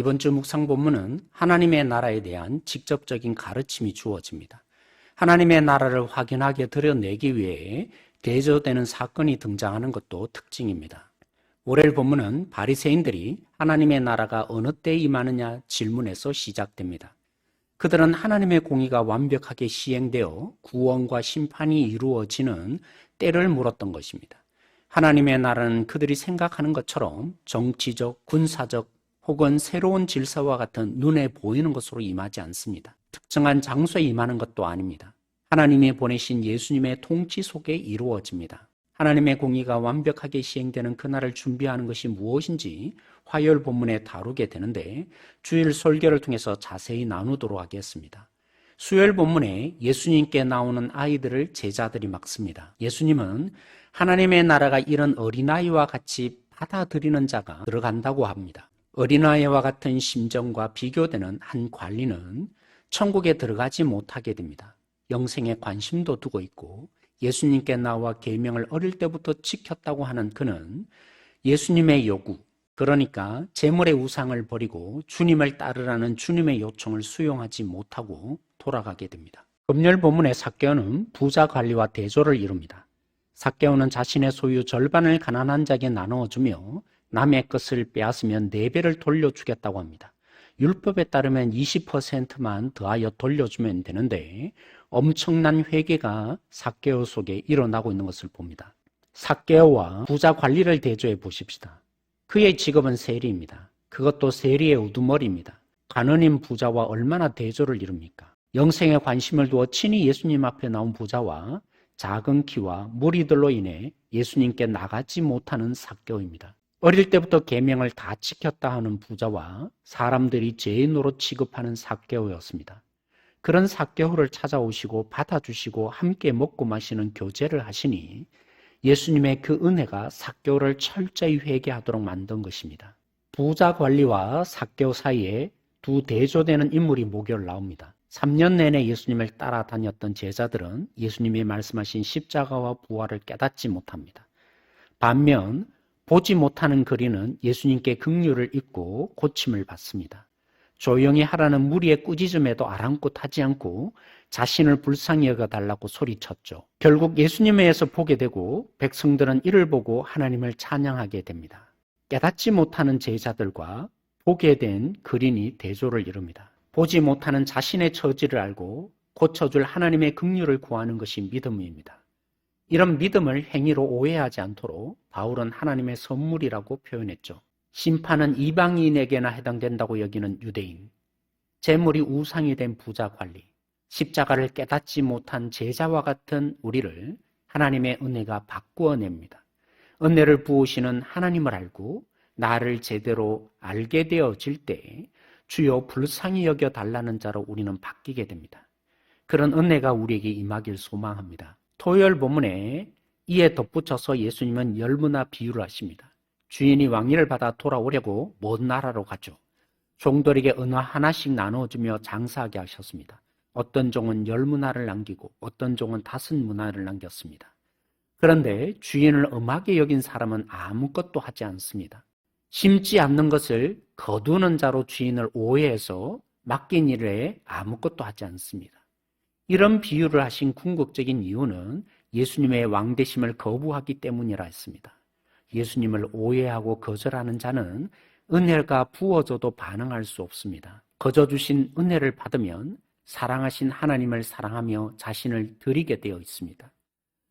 이번 주 묵상 본문은 하나님의 나라에 대한 직접적인 가르침이 주어집니다. 하나님의 나라를 확연하게 드러내기 위해 대조되는 사건이 등장하는 것도 특징입니다. 월요일 본문은 바리새인들이 하나님의 나라가 어느 때 임하느냐 질문에서 시작됩니다. 그들은 하나님의 공의가 완벽하게 시행되어 구원과 심판이 이루어지는 때를 물었던 것입니다. 하나님의 나라는 그들이 생각하는 것처럼 정치적, 군사적 혹은 새로운 질서와 같은 눈에 보이는 것으로 임하지 않습니다. 특정한 장소에 임하는 것도 아닙니다. 하나님이 보내신 예수님의 통치 속에 이루어집니다. 하나님의 공의가 완벽하게 시행되는 그날을 준비하는 것이 무엇인지 화요일 본문에 다루게 되는데 주일 설교를 통해서 자세히 나누도록 하겠습니다. 수요일 본문에 예수님께 나오는 아이들을 제자들이 막습니다. 예수님은 하나님의 나라가 이런 어린아이와 같이 받아들이는 자가 들어간다고 합니다. 어린아이와 같은 심정과 비교되는 한 관리는 천국에 들어가지 못하게 됩니다. 영생에 관심도 두고 있고 예수님께 나와 계명을 어릴 때부터 지켰다고 하는 그는 예수님의 요구, 그러니까 재물의 우상을 버리고 주님을 따르라는 주님의 요청을 수용하지 못하고 돌아가게 됩니다. 금요일 본문의 삭개오는 부자 관리와 대조를 이룹니다. 삭개오는 자신의 소유 절반을 가난한 자에게 나누어주며 남의 것을 빼앗으면 4배를 돌려주겠다고 합니다. 율법에 따르면 20%만 더하여 돌려주면 되는데 엄청난 회개가 삭개오 속에 일어나고 있는 것을 봅니다. 삭개오와 부자 관리를 대조해 보십시다. 그의 직업은 세리입니다. 그것도 세리의 우두머리입니다. 가난인 부자와 얼마나 대조를 이룹니까? 영생에 관심을 두어 친히 예수님 앞에 나온 부자와 작은 키와 무리들로 인해 예수님께 나가지 못하는 삭개오입니다. 어릴 때부터 계명을 다 지켰다 하는 부자와 사람들이 죄인으로 취급하는 삭개오였습니다. 그런 삭개오를 찾아오시고 받아주시고 함께 먹고 마시는 교제를 하시니 예수님의 그 은혜가 삭개오를 철저히 회개하도록 만든 것입니다. 부자 관리와 삭개오 사이에 두 대조되는 인물이 목요일 나옵니다. 3년 내내 예수님을 따라다녔던 제자들은 예수님이 말씀하신 십자가와 부활을 깨닫지 못합니다. 반면 보지 못하는 거리는 예수님께 긍휼을 입고 고침을 받습니다. 조용히 하라는 무리의 꾸짖음에도 아랑곳하지 않고 자신을 불쌍히 여겨달라고 소리쳤죠. 결국 예수님에 의해서 보게 되고 백성들은 이를 보고 하나님을 찬양하게 됩니다. 깨닫지 못하는 제자들과 보게 된 거린이 대조를 이룹니다. 보지 못하는 자신의 처지를 알고 고쳐줄 하나님의 긍휼을 구하는 것이 믿음입니다. 이런 믿음을 행위로 오해하지 않도록 바울은 하나님의 선물이라고 표현했죠. 심판은 이방인에게나 해당된다고 여기는 유대인, 재물이 우상이 된 부자 관리, 십자가를 깨닫지 못한 제자와 같은 우리를 하나님의 은혜가 바꾸어냅니다. 은혜를 부으시는 하나님을 알고 나를 제대로 알게 되어질 때 주여 불쌍히 여겨달라는 자로 우리는 바뀌게 됩니다. 그런 은혜가 우리에게 임하길 소망합니다. 토요일 본문에 이에 덧붙여서 예수님은 열무나 비유를 하십니다. 주인이 왕위를 받아 돌아오려고 먼 나라로 가죠. 종들에게 은화 하나씩 나눠주며 장사하게 하셨습니다. 어떤 종은 10문화를 남기고 어떤 종은 5문화를 남겼습니다. 그런데 주인을 엄하게 여긴 사람은 아무것도 하지 않습니다. 심지 않는 것을 거두는 자로 주인을 오해해서 맡긴 일에 아무것도 하지 않습니다. 이런 비유를 하신 궁극적인 이유는 예수님의 왕되심을 거부하기 때문이라 했습니다. 예수님을 오해하고 거절하는 자는 은혜가 부어져도 반응할 수 없습니다. 거저 주신 은혜를 받으면 사랑하신 하나님을 사랑하며 자신을 드리게 되어 있습니다.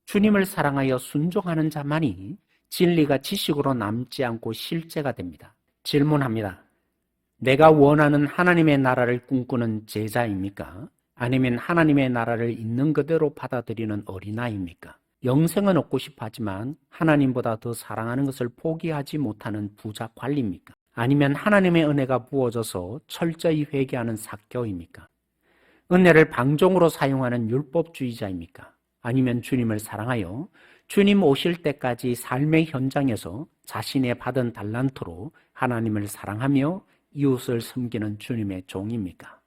주님을 사랑하여 순종하는 자만이 진리가 지식으로 남지 않고 실제가 됩니다. 질문합니다. 내가 원하는 하나님의 나라를 꿈꾸는 제자입니까? 아니면 하나님의 나라를 있는 그대로 받아들이는 어린아이입니까? 영생은 얻고 싶어 하지만 하나님보다 더 사랑하는 것을 포기하지 못하는 부자 관리입니까? 아니면 하나님의 은혜가 부어져서 철저히 회개하는 삭개오입니까? 은혜를 방종으로 사용하는 율법주의자입니까? 아니면 주님을 사랑하여 주님 오실 때까지 삶의 현장에서 자신의 받은 달란트로 하나님을 사랑하며 이웃을 섬기는 주님의 종입니까?